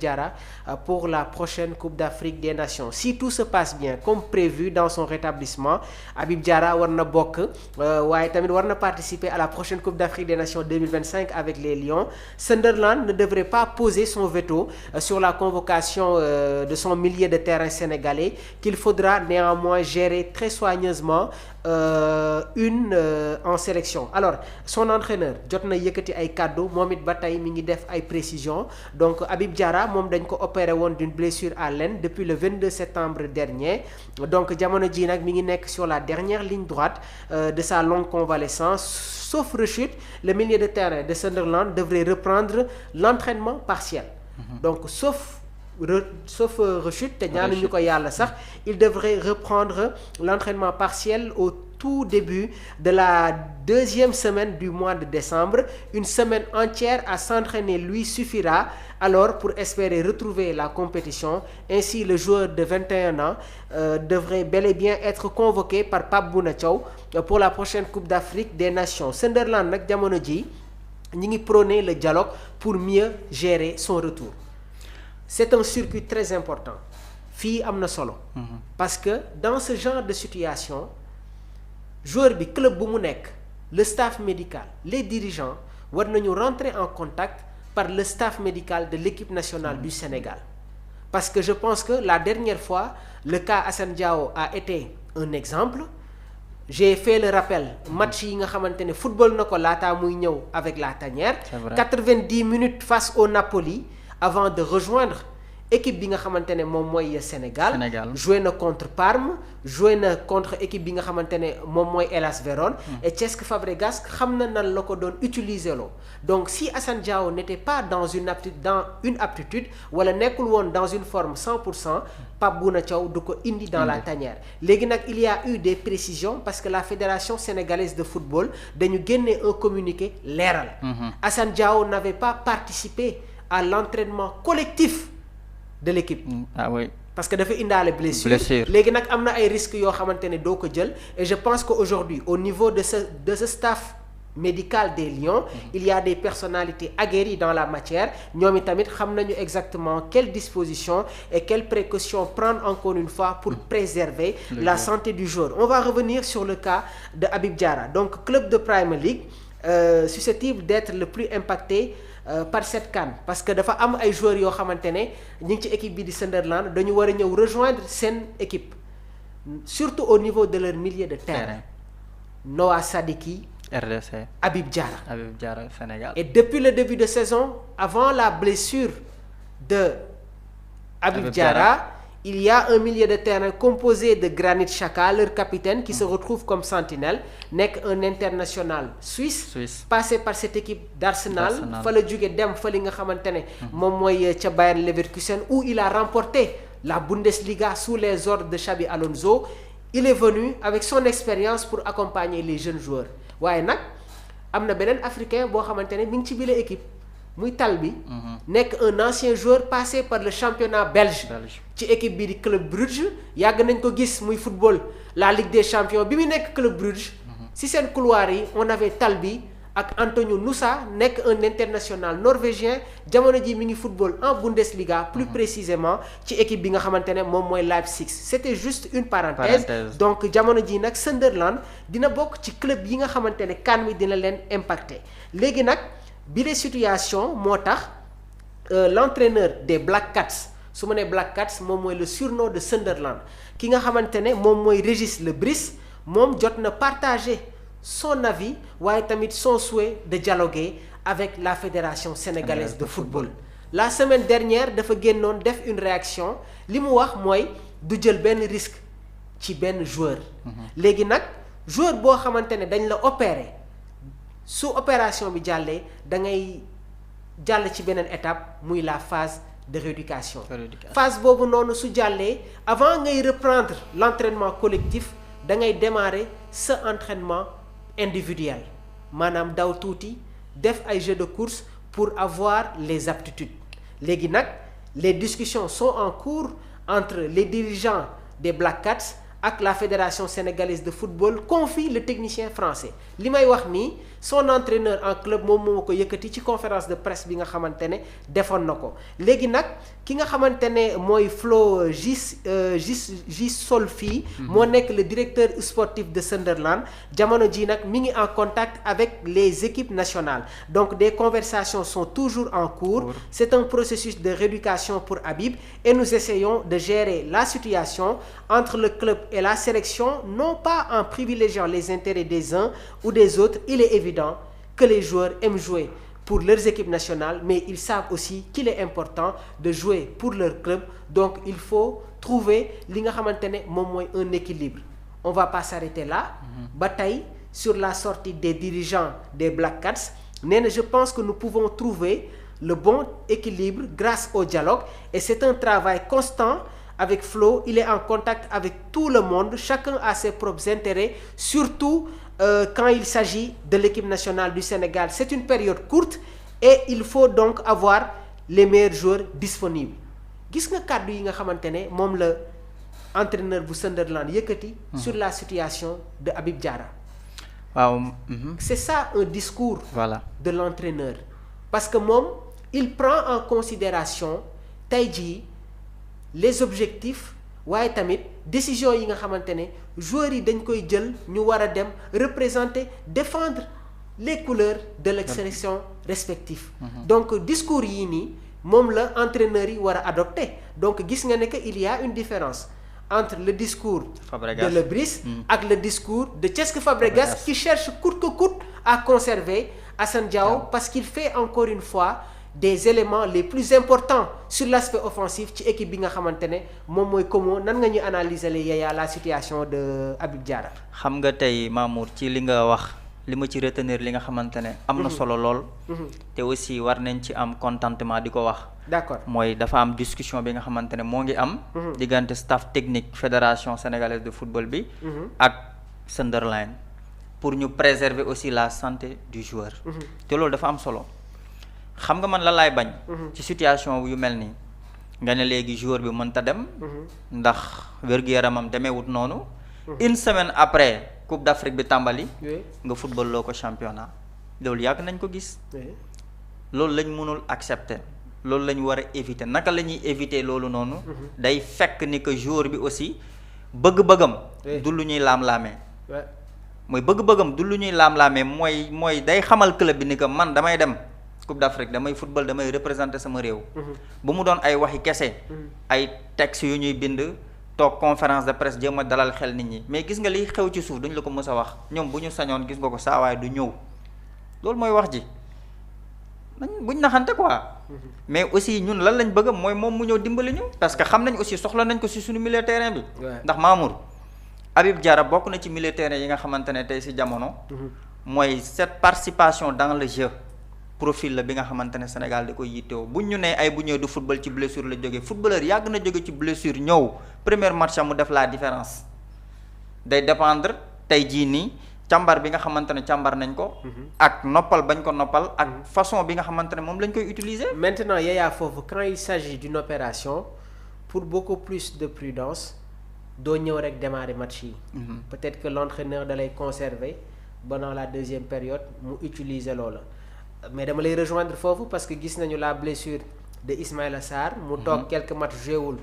Diarra pour la prochaine Coupe d'Afrique des Nations. Si tout se passe bien comme prévu dans son rétablissement, Habib Diarra war na bokk waaye tamit war na participer à la prochaine Coupe d'Afrique des Nations 2025 avec les Lions. Sunderland ne devrait pas poser son veto sur la convocation de son milieu de terrain sénégalais, qu'il faudra néanmoins gérer très soigneusement en sélection. Alors son entraîneur jot na yëkkati ay kàddu moom it ba tey mi ngi def ay précisions. Donc Habib Diarra moom dañ ko opéré woon d'une blessure à l'aine depuis le 22 septembre dernier. Donc jamono ji nag mi ngi nekk sur la dernière ligne droite de sa longue convalescence. Sauf rechute, le milieu de terrain de Sunderland devrait reprendre l'entraînement partiel. Donc sauf rechute te ñaanuñu ko yàlla sax, il devrait reprendre l'entraînement partiel au tout début de la deuxième semaine du mois de décembre. Une semaine entière à s'entraîner lui suffira alors pour espérer retrouver la compétition. Ainsi, le joueur de 21 ans devrait bel et bien être convoqué par Pape Bouna Thiaw pour la prochaine Coupe d'Afrique des Nations. Sunderland nag jamono ji ñi ngi prôner le dialogue pour mieux gérer son retour. C'est un circuit très important. Fii am na solo. Parce que dans ce genre de situation, joueur bi club bu mu nekk, le staff médical, les dirigeants war nañu rentrer en contact par le staff médical de l'équipe nationale du Sénégal. Parce que je pense que la dernière fois, le cas Assane Diao a été un exemple. J'ai fait le rappel match yi nga xamante ne football na ko laataa muy ñëw avec la tanière. 90 minutes face au Napoli avant de rejoindre équipe bi nga xamante ne moom mooy Sénégal. Joué na contre Parme, joué na contre équipe bi nga xamante ne moom mooy Hellas Vérone. Et Cesc Fabregas xam na nan la ko doon utiliser loo. Donc si Assane Diao n'était pas dans une aptitude wala nekkul woon dans une forme 100%, Pape Bouna Thiaw du ko indi dans la tanière. Léegi nag il y a eu des précisions parce que la Fédération sénégalaise de football dañu génne un communiqué leeral. Assane Diao n'avait pas participé à l'entraînement collectif de l'équipe. Ah oui. Parce que dafa indaale blessure. Léegi nag am na ay risques yoo xamante ne doo ko jël. Et je pense qu'aujourd'hui au niveau de ce staff médical des Lions, il y a des personnalités aguerries dans la matière. ñoom itamit xam nañu exactement quelles dispositions et quelles précautions prendre encore une fois pour préserver la santé du joueur. On va revenir sur le cas de Habib Diarra. Donc club de Premier League susceptible d'être le plus impacté par cette CAN, parce que dafa am ay joueurs yoo xamante ne ñu ngi ci équipe bi di Sunderland dañu war a ñëw rejoindre seen équipe, surtout au niveau de leur milieu de terrain. Noah Sadiki, RDC, Habib Diarra, Sénégal. Et depuis le début de saison, avant la blessure de Habib Diarra, il y a un milieu de terrain composé de Granit Xhaka, leur capitaine, qui se retrouve comme sentinelle, nekk un international suisse, passé par cette équipe d'Arsenal, fa la jóge dem fa li nga xamante ne moom mooy ca Bayern Leverkusen, où il a remporté la Bundesliga sous les ordres de Xabi Alonso. Il est venu avec son expérience pour accompagner les jeunes joueurs. Waaye nag am na beneen africain boo xamante ne mi ngi ci bile équipe muy Talbi, nekk un ancien joueur passé par le championnat belge ci équipe bi di Club Brugge. Yàgg nañ ko gis muy football la Ligue des Champions bi muy nekk Club Brugge. Si seen couloir yi on avait Talbi ak Antonio Nusa, nekk un international norvégien, jamono ji mi ngi football en Bundesliga, plus précisément ci équipe bi nga xamante ne moom mooy Leipzig. C'était juste une parenthèse. Donc jamono ji nag Sunderland dina bokk ci club yi nga xamante ne CAN mi dina leen impacté. Léegi nag bi les situations moo tax l'entraîneur des Black Cats, su ma nee Black Cats moom mooy le surnom de Sunderland, ki nga xamante ne moom mooy Régis Lebris, moom jot na partager son avis waaye tamit son souhait de dialoguer avec la Fédération sénégalaise de football. La semaine dernière dafa génnoon def une réaction, li mu wax mooy du jël benn risque ci benn joueur. Léegi nag joueur boo xamante ne dañ la opérer, su opération bi jàllee da ngay jàll ci beneen étape muy la phase de rééducation. Phase boobu noonu su jàllee, avant ngay reprendre l'entraînement collectif da ngay démarrer sa entraînement individuel, maanaam daw tuuti def ay jeux de course pour avoir les aptitudes. Léegi nag les discussions sont en cours entre les dirigeants des Black Cats ak la fédération sénégalaise de football confie le technicien français li may wax nii son entraîneur en club moom moo ko yëkkati ci conférence de presse bi nga xamante ne defoon na ko léegi nag ki nga xamante ne mooy Flo Gisolfi moo nekk le directeur sportif de Sunderland jamono ji nag mi ngi en contact avec les équipes nationales donc des conversations sont toujours en cours c'est un processus de rééducation pour Habib et nous essayons de gérer la situation entre le club et la sélection non pas en privilégiant les intérêts des uns ou des autres il est évident que les joueurs aiment jouer pour leurs équipes nationales mais ils savent aussi qu'il est important de jouer pour leur club donc il faut trouver li nga xamante ne moom mooy un équilibre on va pas s'arrêter là ba tey sur la sortie des dirigeants des Black Cats nee na je pense que nous pouvons trouver le bon équilibre grâce au dialogue et c'est un travail constant avec Flo il est en contact avec tout le monde chacun a ses propres intérêts surtout quand il s'agit de l'équipe nationale du Sénégal c'est une période courte et il faut donc avoir les meilleurs joueurs disponibles gis nga kàddu yi nga xamante ne moom la entraîneur bu Sunderland yëkkati sur la situation de Habib Diarra waaw c'est ça un discours voilà de l'entraîneur parce que moom il prend en considération tey jii les objectifs waaye tamit décision yi nga xamante ne joueurs yi dañ koy jël ñu war a dem représenter défendre les couleurs de la sélection respective donc discours yii nii moom la entraîneurs yi war a adopter donc gis nga ne que il y a une différence entre le discours Fabregas. de Le Bris ak le discours de Cesc Fabregas qui cherche coûte que coûte à conserver Assane Diao parce qu'il fait encore une fois des éléments les plus importants sur l'aspect offensif ci équipe bi nga xamante ne moom mooy comment nan nga ñu analyser la situation de Habib Diarra. xam nga tey Mamour ci li nga wax li ma ci retenir li nga xamante ne am na solo lool te aussi war nañ ci am contentement di ko wax d'accord mooy dafa am discussion bi nga xamante ne moo ngi am diggante staff technique fédération sénégalaise de football bi ak Sunderland pour ñu préserver aussi la santé du joueur te loolu dafa am solo xam nga man la laay bañ ci situation yu mel nii nga ne léegi joueur bi mënta dem ndax wér-gu-yaramam demeewut noonu une semaine après Coupe d'Afrique bi tàmbali nga football loo ko championnat loolu yàgg nañ ko gis loolu lañ mënul accepter loolu lañ war a éviter naka la ñuy éviter loolu noonu day fekk ni que joueur bi aussi bëgg-bëggam du lu ñuy laam-laamee mooy bëgg-bëggam du lu ñuy laam-laamee mooy day xamal club bi ni que man damay dem Coupe d'Afrique damay football damay représenter sama réew bu mu doon ay waxi kese ay textes yu ñuy bind toog conférence de presse jéem a dalal xel nit ñi mais gis nga liy xew ci suuf duñ la ko mës a wax ñoom bu ñu sañoon gis nga ko saawaay du ñëw loolu mooy wax ji buñ naxante quoi mais aussi ñun lan lañ bëgg mooy moom mu ñëw dimbali ñu parce que xam nañ aussi soxla nañ ko ci suñu milieu terrain bi ndax Mamour Habib Diarra bokk na ci milieu terrain yi nga xamante ne tey ci jamono mooy cette participation dans le jeu profil la bi nga xamante ne Sénégal da koy yittewoo buñ ñu nee ay bu ñëw du football ci blessure la jógee footballeur yàgg na jóge ci blessure ñëw premier match mu def la différence day dépendre tey jii nii càmbar bi nga xamante ne càmbar nañ ko ak noppal bañ ko noppal ak façon bi nga xamante ne moom lañ koy utiliser. Maintenant Yaya foofu quand il s'agit d'une opération pour beaucoup plus de prudence doo ñëw rek démarrer match yi peut-être que l'entraîneur da lay conserver pendant la deuxième période mu utiliser loola mais dama lay rejoindre foofu parce que gis nañu la blessure de Ismaïla Sarr mu toog quelques matchs jouéwul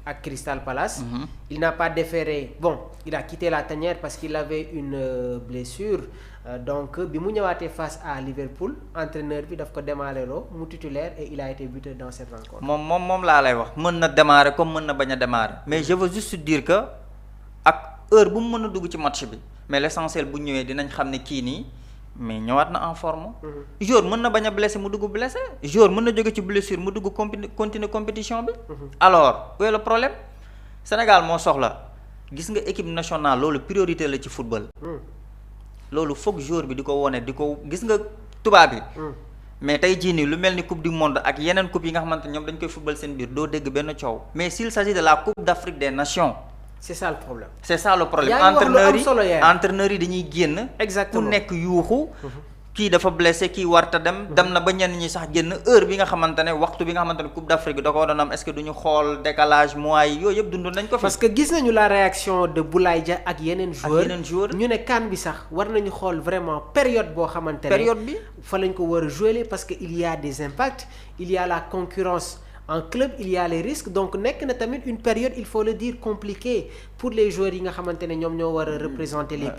ak Crystal Palace il n'a pas déféré bon il a quitté la tanière parce qu'il avait une blessure donc bi mu ñëwaatee face à Liverpool entraîneur bi daf ko démarrer loo mu titulaire et il a été buteur dans cette rencontre. moom laa lay wax mën na démarrer comme mën na bañ a démarrer mais je veux juste dire que ak heure bu mu mën a dugg ci match bi mais l'essentiel bu ñëwee dinañ xam ne kii nii mais ñëwaat na en forme. joueur mën na bañ a blessé mu dugg blessé joueur mën na jóge ci blessure mu dugg continuer compétition bi. alors où est le problème Sénégal moo soxla gis nga équipe nationale loolu priorité la ci football. loolu foog joueur bi di ko wone di ko gis nga tubaab bi. mais tey jii nii lu mel ni coupe du monde ak yeneen coupe yi nga xamante ñoom dañ koy football seen biir doo dégg benn coow mais s'il s'agit de la coupe d'Afrique des nations. c'est ça le problème. c'est ça le problème. entraîneurs yi dañuy génn. exactement ku nekk yuuxu. kii dafa blessé kii warta dem na ba ñenn ñi sax génn heure bi nga xamante ne waxtu bi nga xamante ne Coupe d'Afrique da ko doon am est-ce que duñu xool décalage mois yi yooyu yëpp dund nañ ko fi. parce que gis nañu la réaction de Boulaye Dia ak yeneen joueurs ñu ne CAN bi sax war nañu xool vraiment période boo xamante ne période bi fa lañ ko war a jouer parce que il y a des impacts, il y a la concurrence en club, il y a les risques, donc nekk na tamit une période, il faut le dire, compliquée pour les joueurs yi nga xamante ne ñoom ñoo war a représenter les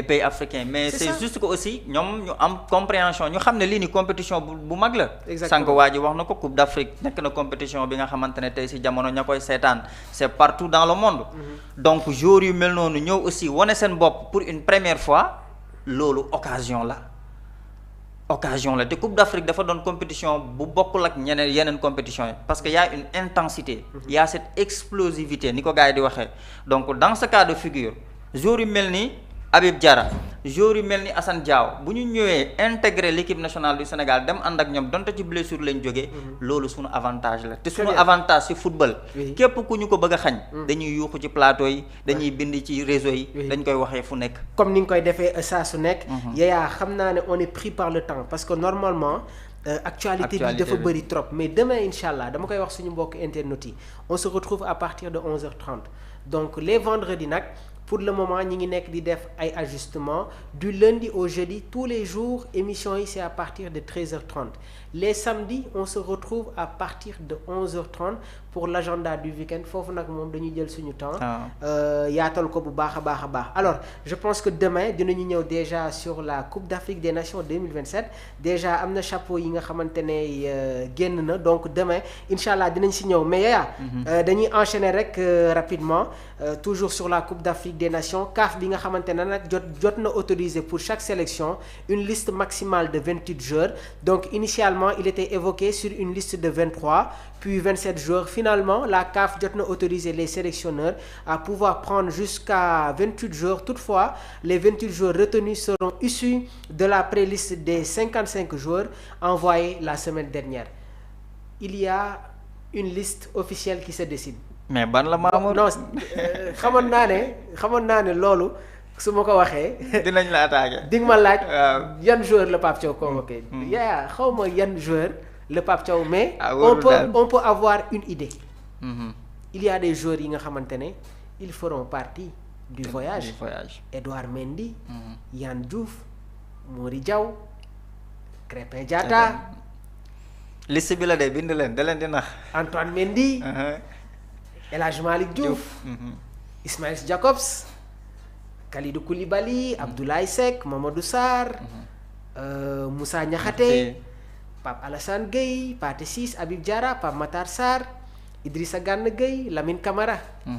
pays africains. Mais c'est juste que aussi ñoom ñu am compréhension ñu xam ne lii ni compétition bu mag la. exactement sànq waa ji wax na ko Coupe d'Afrique nekk na compétition bi nga xamante ne tey si jamono ña koy seetaan c'est partout dans le monde. Donc joueurs yu mel noonu ñëw aussi wane seen bopp pour une première fois loolu occasion la te Coupe d'Afrique dafa doon compétition bu bokkul ak yeneen compétition yi parce que y a une intensité y a cette explosivité ni ko gars yi di waxee donc dans ce cas de figure joueurs yu mel ni Habib Diarra joueurs yu mel ni Assane Diao bu ñu ñëwee intégrer l'équipe nationale du Sénégal dem ànd ak ñoom donte ci blessure lañ jógee loolu suñu avantage la te suñu avantage ci football képp ku ñu ko bëgg a xañ dañuy yuuxu ci plateau yi dañuy bind ci réseau yi dañ koy waxee fu nekk comme ni nga koy defee saa su nekk Yaya xam naa ne on est pris par le temps parce que normalement actualité bi dafa bëri trop mais demain inchallah dama koy wax suñu mbokk internautes yi on se retrouve à partir de 11h30 donc les vendredis nag pour le moment ñi ngi nekk di def ay ajustements du lundi au jeudi tous les jours émission yi c'est à partir de 13h30 les samedis on se retrouve à partir de 11h30 pour l'agenda du week-end foofu nag moom dañuy jël suñu temps yaatal ko bu baax a baax alors je pense que demain dinañu ñëw déjà sur la Coupe d'Afrique des Nations 2027 déjà am na chapeau yi nga xamante ne génn na donc demain inchallah dinañ si ñëw mais Yaya dañuy enchaîner rek rapidement toujours sur la Coupe d'Afrique des Nations CAF bi nga xamante ne nag jot na autorisé pour chaque sélection une liste maximale de 28 joueurs donc initialement il était évoqué sur une liste de 23 puis 27 joueurs finalement la CAF jot na autorisé les sélectionneurs à pouvoir prendre jusqu'à 28 joueurs toutefois les 28 joueurs retenus seront issus de la pré-liste des 55 joueurs envoyés la semaine dernière il y a une liste officielle qui se dessine. mais ban la Mamour non xamoon naa ne loolu su ma ko waxee. dinañ la attaqué. di nga ma laaj. yan joueur la Pape Thiaw convoqué. yaa xaw ma yan joueur le Pape Thiaw mais. on peut avoir une idée. Il y a des joueurs yi nga xamante ne ils feront partie du voyage. Edouard Mendy. Yann Diouf. Mori Diaw. Krépin Diatta. liste bi la de bind leen da leen di nax. Antoine Mendy. El Hadj Malick Diouf. Ismaïl Jacobs. Kalidou Koulibaly. Abdoulaye Seck. Mamadou Sarr. Moussa Niakhaté. Pape Alassane Gueye. Pathé Ciss. Habib Diarra. Pape Matar Sarr. Idrissa Gana Gueye. Lamine Camara.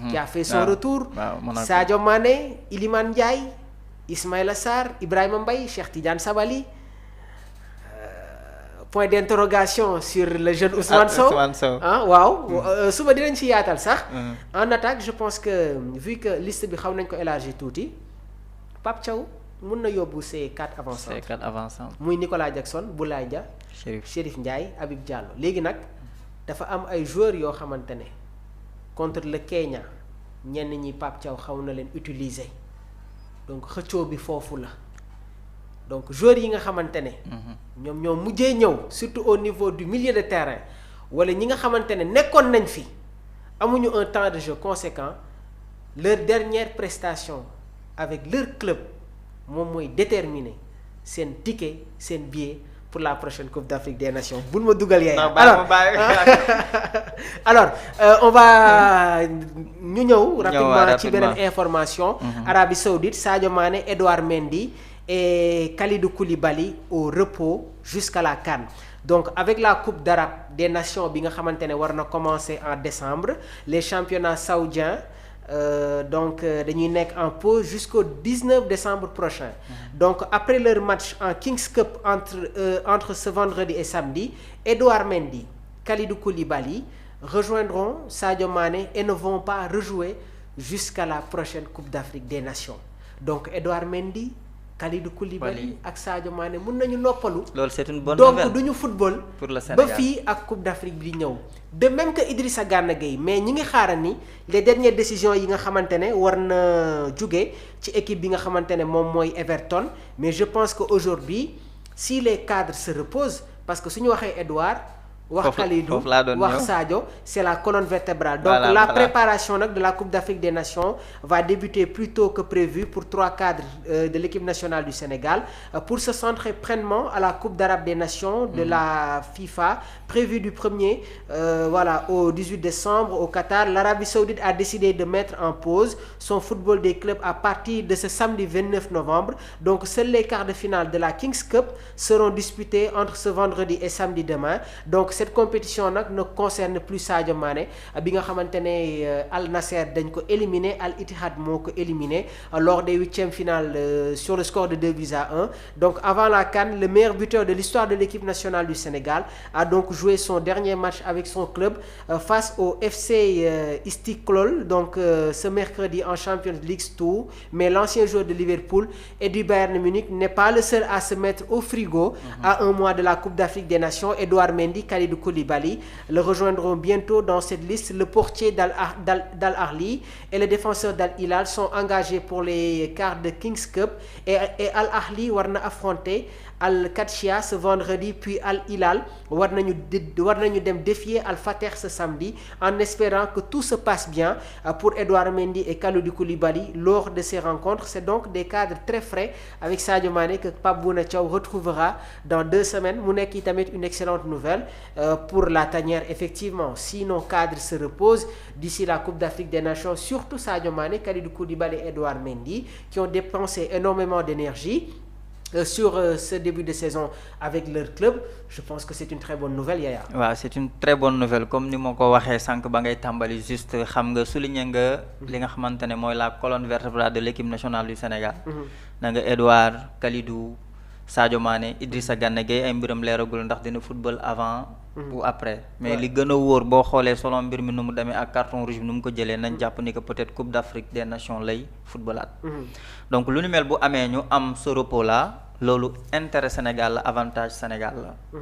qui a fait son retour. Sadio Mané. Iliman Ndiaye. Ismaïla Sarr. Ibrahima Mbaye. Cheikh Tidiane Sabali. Point d'interrogation sur le jeune Ousmane Sow. waaw suba dinañ ci yaatal sax. En attaque je pense que vu que liste bi xaw nañ ko élargir tuuti Pape Thiaw mun na yóbbu ses 4 avant-centres. muy Nicolas Jackson Boulaye Dia. Chérif Ndiaye Habib Diallo léegi nag dafa am ay joueurs yoo xamante ne contre le Kenya ñenn ñi Pape Thiaw xaw na leen utiliser donc xëccoo bi foofu la. donc joueurs yi nga xamante ne ñoom ñoo mujjee ñëw surtout au niveau du milieu de terrain wala ñi nga xamante ne nekkoon nañ fi amuñu un temps de jeu conséquent leur dernière prestation avec leur club moom mooy déterminer seen ticket seen billet pour la prochaine Coupe d'Afrique des Nations bul ma dugal yaay alors on va ñu ñëw rapidement ci beneen information Arabie Saoudite Sadio Mané Edouard Mendy et Kalidou Koulibaly au repos jusqu'à la CAN donc avec la Coupe d'Arabe des Nations bi nga xamante ne war na commencer en décembre les championnats saoudiens donc dañuy nekk en pause jusqu'au 19 décembre prochain donc après leur match en Kings Cup entre ce vendredi et samedi Edouard Mendy Kalidou Koulibaly rejoindront Sadio Mané et ne vont pas rejouer jusqu'à la prochaine Coupe d'Afrique des Nations donc Edouard Mendy Kalidou Koulibaly ak Sadio Mané mun nañu noppalu. loolu c'est une bonne nouvelle donc duñu football. pour le Sénégal ba fii ak Coupe d'Afrique bi ñëw. de même que Idrissa Gana Gueye mais ñi ngi xaaral ni les dernières décisions yi nga xamante ne war na jóge ci équipe bi nga xamante ne moom mooy Everton mais je pense que aujourd'hui si les cadres se reposent, parce que suñu waxee Edouard wax Kalidou wax Sadio, c'est la colonne vertébrale. Donc la préparation nag de la Coupe d'Afrique des Nations va débuter plus tôt que prévu pour 3 cadres de l'équipe nationale du Sénégal pour se centrer pleinement à la Coupe d'Arabe des Nations de la FIFA prévue du 1er au 18 décembre au Qatar. L'Arabie Saoudite a décidé de mettre en pause son football des clubs à partir de ce samedi 29 novembre. Donc seuls les quarts de finale de la Kings Cup seront disputés entre ce vendredi et samedi demain. Donc cette compétition nag ne concerne plus Sadio Mané bi nga xamante ne Al Nasser dañ ko éliminé, Al Ittihad moo ko éliminé lors des 8e finales sur le score de 2-1. Donc avant la CAN, le meilleur buteur de l'histoire de l'équipe nationale du Sénégal a donc joué son dernier match avec son club face au FC Istiklol donc ce mercredi en Champions League Tour. Mais l'ancien joueur de Liverpool et du Bayern Munich n'est pas le seul à se mettre au frigo à un mois de la Coupe d'Afrique des Nations. Edouard Mendy, Kalidou Koulibaly le rejoindront bientôt dans cette liste. Le portier d'Al Ahly et le défenseur d'Al Hilal sont engagés pour les quarts de Kings Cup et Al Ahly war na affronter Al Qadsiya ce vendredi, puis Al Hilal war nañu dem défier Al Fateh ce samedi, en espérant que tout se passe bien pour Edouard Mendy et Kalidou Koulibaly lors de ces rencontres. C'est donc des cadres très frais avec Sadio Mané que Pape Bouna Thiaw retrouvera dans 2 semaines. Mu nekk tamit une excellente nouvelle pour la tanière, effectivement. Si nos cadres se reposent d'ici la Coupe d'Afrique des Nations, surtout Sadio Mané, Kalidou Koulibaly et Edouard Mendy, qui ont dépensé énormément d'énergie sur ce début de saison avec leur club, je pense que c'est une très bonne nouvelle, Yaya. waaw c'est une très bonne nouvelle comme ni ma ko waxee sànq ba ngay tàmbali, juste xam nga souligner nga li nga xamante ne mooy la colonne vertébrale de l'équipe nationale du Sénégal. na nga Edouard, Kalidou, Sadio Mané, Idrissa Gana Gueye ay mbiram leeragul ndax dina football avant ou après, mais li gën a wóor boo xoolee selon mbir mi nu mu demee ak carton rouge bi nu mu ko jëlee nañ jàpp ni que peut-être Coupe d'Afrique des Nations lay footballaat. Donc lu ni mel bu amee ñu am ce repos là, loolu intérêt Sénégal la, avantage Sénégal la.